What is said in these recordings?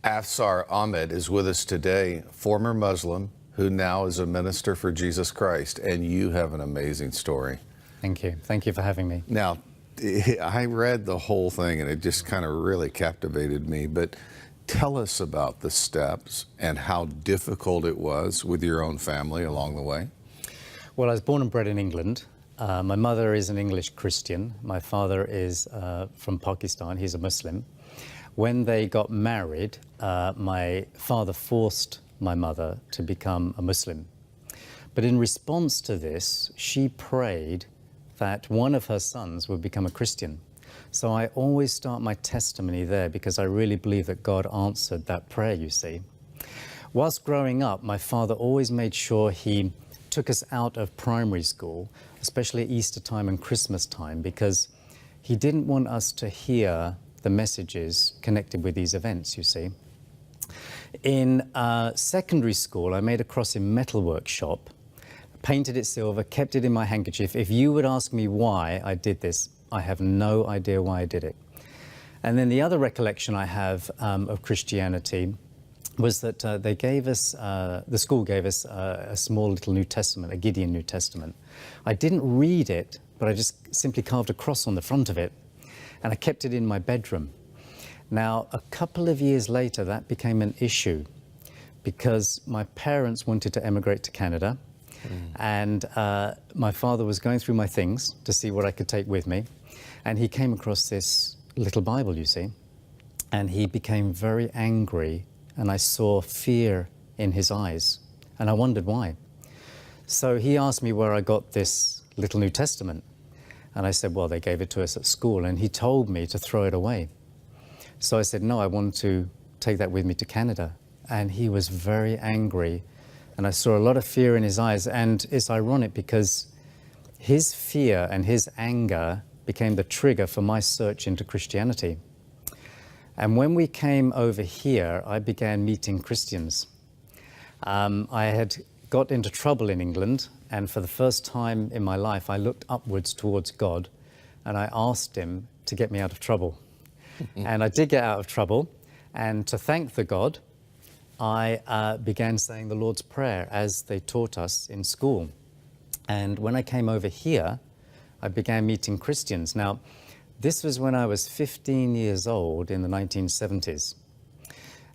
Afsar Ahmed is with us today, former Muslim who now is a minister for Jesus Christ, and you have an amazing story. Thank you. Thank you for having me. Now, I read the whole thing and it just kind of really captivated me, but tell us about the steps and how difficult it was with your own family along the way. Well, I was born and bred in England. My mother is an English Christian. My father is from Pakistan. He's a Muslim. When they got married, my father forced my mother to become a Muslim. But in response to this, she prayed that one of her sons would become a Christian. So I always start my testimony there because I really believe that God answered that prayer, you see. Whilst growing up, my father always made sure he took us out of primary school, especially at Easter time and Christmas time, because he didn't want us to hear the messages connected with these events, you see. In secondary school, I made a cross in metal workshop, painted it silver, kept it in my handkerchief. If you would ask me why I did this, I have no idea why I did it. And then the other recollection I have of Christianity was that they gave us, the school gave us a small little New Testament, a Gideon New Testament. I didn't read it, but I just simply carved a cross on the front of it, and I kept it in my bedroom. Now, a couple of years later, that became an issue because my parents wanted to emigrate to Canada, and my father was going through my things to see what I could take with me, and he came across this little Bible, you see, and he became very angry, and I saw fear in his eyes, and I wondered why. So he asked me where I got this little New Testament, and I said, well, they gave it to us at school, and he told me to throw it away. So I said, no, I want to take that with me to Canada. And he was very angry, and I saw a lot of fear in his eyes. And it's ironic because his fear and his anger became the trigger for my search into Christianity. And when we came over here, I began meeting Christians. I had got into trouble in England, and for the first time in my life, I looked upwards towards God, and I asked him to get me out of trouble. And I did get out of trouble, and to thank the God, I began saying the Lord's Prayer as they taught us in school. And when I came over here, I began meeting Christians. Now, this was when I was 15 years old in the 1970s.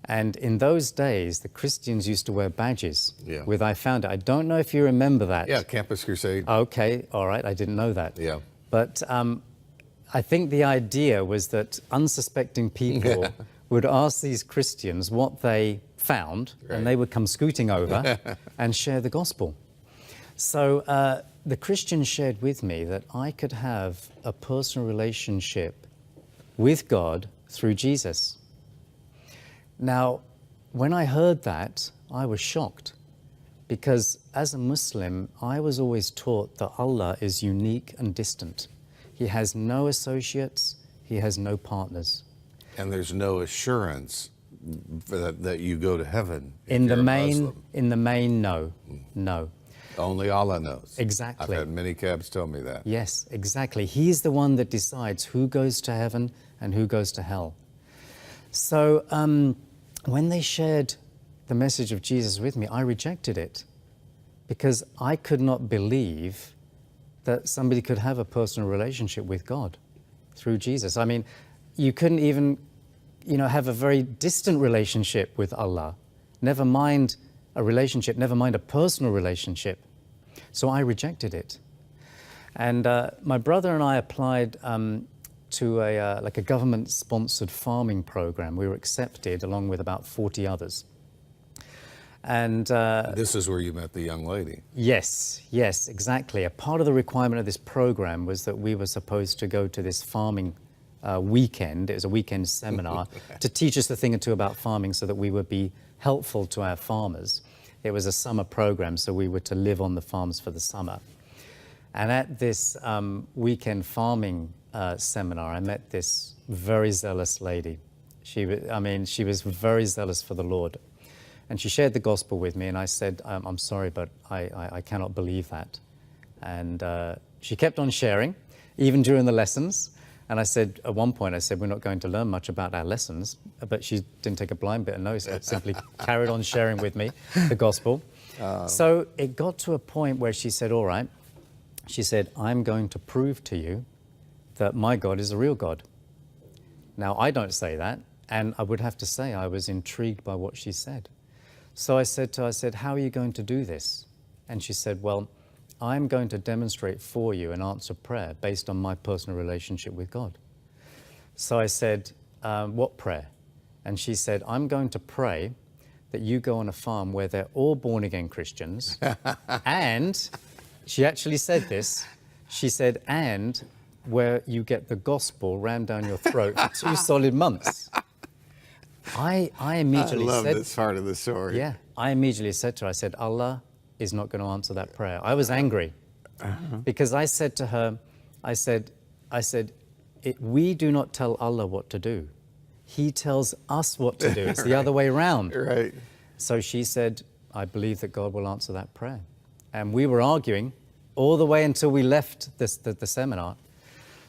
And in those days, the Christians used to wear badges with I Found It. I don't know if you remember that. Yeah, Campus Crusade. Okay, all right, I didn't know that. Yeah. But I think the idea was that unsuspecting people would ask these Christians what they found, and they would come scooting over and share the gospel. So the Christians shared with me that I could have a personal relationship with God through Jesus. Now, when I heard that, I was shocked, because as a Muslim, I was always taught that Allah is unique and distant. He has no associates, he has no partners. And there's no assurance that you go to heaven. In the main, no. No. Only Allah knows. Exactly. I've had many cabs tell me that. Yes, exactly. He's the one that decides who goes to heaven and who goes to hell. So when they shared the message of Jesus with me, I rejected it because I could not believe that somebody could have a personal relationship with God through Jesus. I mean, you couldn't even, have a very distant relationship with Allah. Never mind a relationship, never mind a personal relationship. So I rejected it. And my brother and I applied to a government-sponsored farming program. We were accepted along with about 40 others. And this is where you met the young lady. Yes, exactly. A part of the requirement of this program was that we were supposed to go to this farming weekend. It was a weekend seminar to teach us a thing or two about farming so that we would be helpful to our farmers. It was a summer program, so we were to live on the farms for the summer. And at this weekend farming seminar, I met this very zealous lady. She was very zealous for the Lord. And she shared the gospel with me, and I said, I'm sorry, but I cannot believe that. And she kept on sharing, even during the lessons. And I said, at one point, I said, we're not going to learn much about our lessons. But she didn't take a blind bit of notice. So simply carried on sharing with me the gospel. So it got to a point where she said, all right. She said, I'm going to prove to you that my God is a real God. Now, I don't say that. And I would have to say I was intrigued by what she said. So I said to her, I said, how are you going to do this? And she said, well, I'm going to demonstrate for you an answer prayer based on my personal relationship with God. So I said, what prayer? And she said, I'm going to pray that you go on a farm where they're all born-again Christians. And she actually said this. She said, and where you get the gospel rammed down your throat for 2 solid months. I immediately I love said, this part of the story. yeah, I immediately said to her, I said, Allah is not going to answer that prayer. I was angry because I said to her, I said, we do not tell Allah what to do. He tells us what to do. It's the other way around. Right. So she said, I believe that God will answer that prayer. And we were arguing all the way until we left the seminar.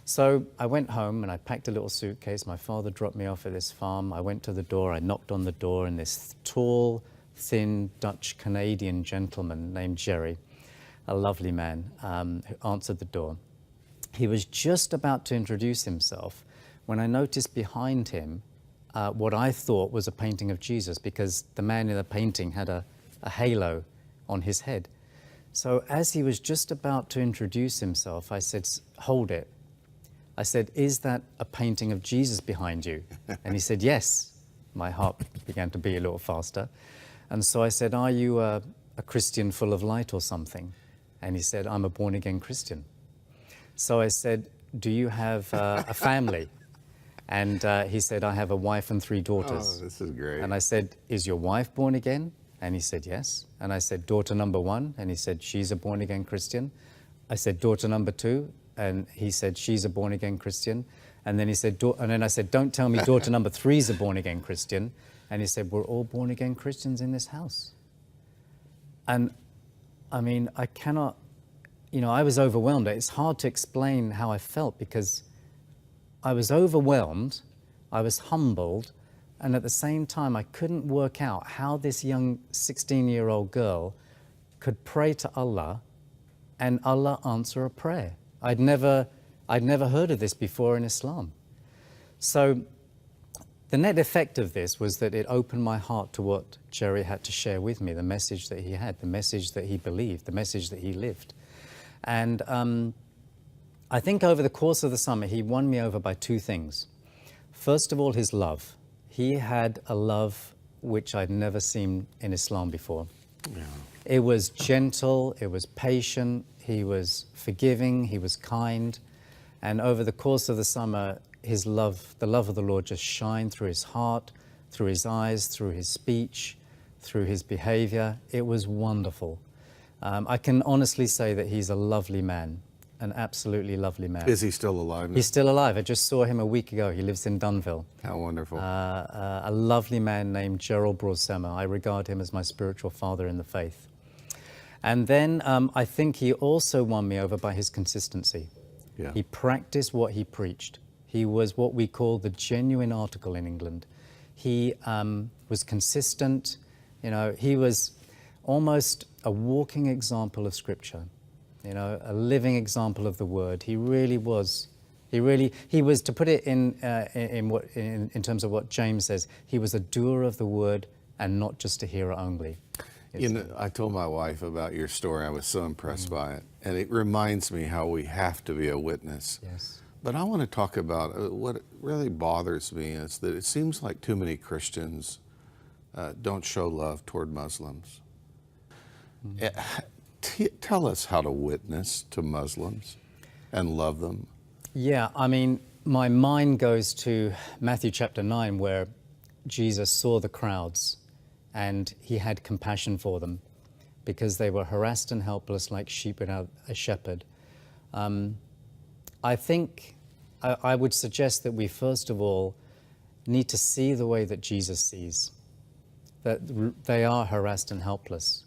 So I went home and I packed a little suitcase. My father dropped me off at this farm. I went to the door, I knocked on the door, and this tall, thin Dutch-Canadian gentleman named Jerry, a lovely man, who answered the door. He was just about to introduce himself when I noticed behind him what I thought was a painting of Jesus, because the man in the painting had a halo on his head. So as he was just about to introduce himself, I said, hold it. I said, is that a painting of Jesus behind you? And he said, yes. My heart began to beat a little faster. And so I said, are you a Christian full of light or something? And he said, I'm a born-again Christian. So I said, do you have a family? And he said, I have a wife and 3 daughters. Oh, this is great. And I said, is your wife born again? And he said, yes. And I said, daughter number 1? And he said, she's a born-again Christian. I said, daughter number 2? And he said, she's a born-again Christian. And then he said, and then I said, don't tell me daughter number 3 is a born-again Christian. And he said, we're all born-again Christians in this house. And I mean, I cannot, I was overwhelmed. It's hard to explain how I felt, because I was overwhelmed, I was humbled, and at the same time, I couldn't work out how this young 16-year-old girl could pray to Allah and Allah answer a prayer. I'd never heard of this before in Islam. So the net effect of this was that it opened my heart to what Jerry had to share with me, the message that he had, the message that he believed, the message that he lived. And I think over the course of the summer, he won me over by 2 things. First of all, his love. He had a love which I'd never seen in Islam before. Yeah. It was gentle, it was patient, he was forgiving, he was kind. And over the course of the summer, his love, the love of the Lord, just shined through his heart, through his eyes, through his speech, through his behavior. It was wonderful. I can honestly say that he's a lovely man, an absolutely lovely man. Is he still alive now? He's still alive. I just saw him a week ago. He lives in Dunville. How wonderful. A lovely man named Gerald Broadsema. I regard him as my spiritual father in the faith. And then I think he also won me over by his consistency. Yeah. He practiced what he preached. He was what we call the genuine article in England. He was consistent. He was almost a walking example of Scripture. A living example of the Word. He really was. He was, to put it in terms of what James says, he was a doer of the Word and not just a hearer only. I told my wife about your story. I was so impressed by it. And it reminds me how we have to be a witness. Yes. But I want to talk about what really bothers me is that it seems like too many Christians don't show love toward Muslims. Tell us how to witness to Muslims and love them. Yeah, I mean, my mind goes to Matthew chapter 9, where Jesus saw the crowds and he had compassion for them because they were harassed and helpless like sheep without a shepherd. I think I would suggest that we first of all need to see the way that Jesus sees, that they are harassed and helpless.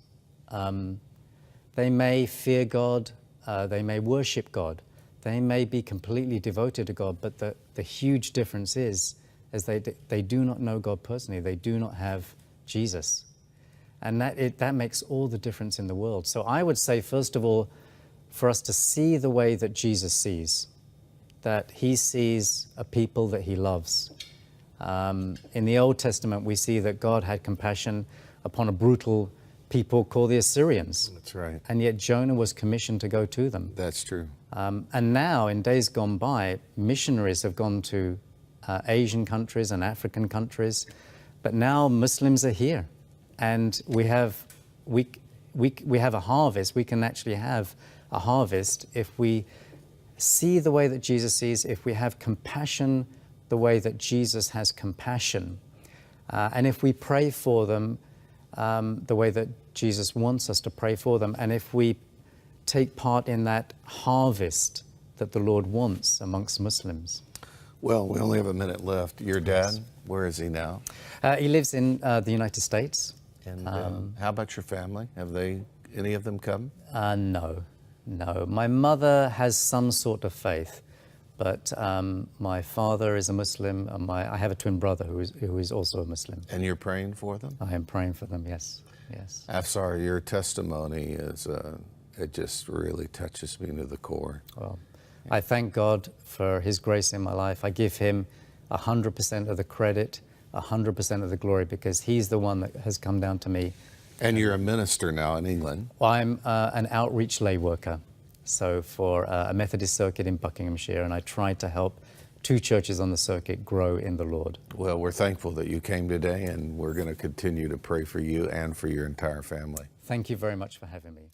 They may fear God, they may worship God, They may be completely devoted to God, but the huge difference is they do not know God personally. They do not have Jesus. And that makes all the difference in the world. So I would say, first of all, for us to see the way that Jesus sees, that he sees a people that he loves. In the Old Testament, we see that God had compassion upon a brutal people called the Assyrians. That's right. And yet Jonah was commissioned to go to them. That's true. And now, in days gone by, missionaries have gone to Asian countries and African countries, but now Muslims are here. And we have a harvest. We can actually have a harvest if we see the way that Jesus sees, if we have compassion the way that Jesus has compassion, and if we pray for them the way that Jesus wants us to pray for them, and if we take part in that harvest that the Lord wants amongst Muslims. Well, we only have a minute left. Your dad, where is he now? He lives in the United States. And how about your family? Have any of them come? No. My mother has some sort of faith, but my father is a Muslim. And I have a twin brother who is also a Muslim. And you're praying for them? I am praying for them, yes. Afsar, your testimony is, it just really touches me to the core. Well, I thank God for his grace in my life. I give him 100% of the credit, 100% of the glory, because he's the one that has come down to me. And you're a minister now in England. Well, I'm an outreach lay worker, so for a Methodist circuit in Buckinghamshire, and I try to help 2 churches on the circuit grow in the Lord. Well, we're thankful that you came today, and we're going to continue to pray for you and for your entire family. Thank you very much for having me.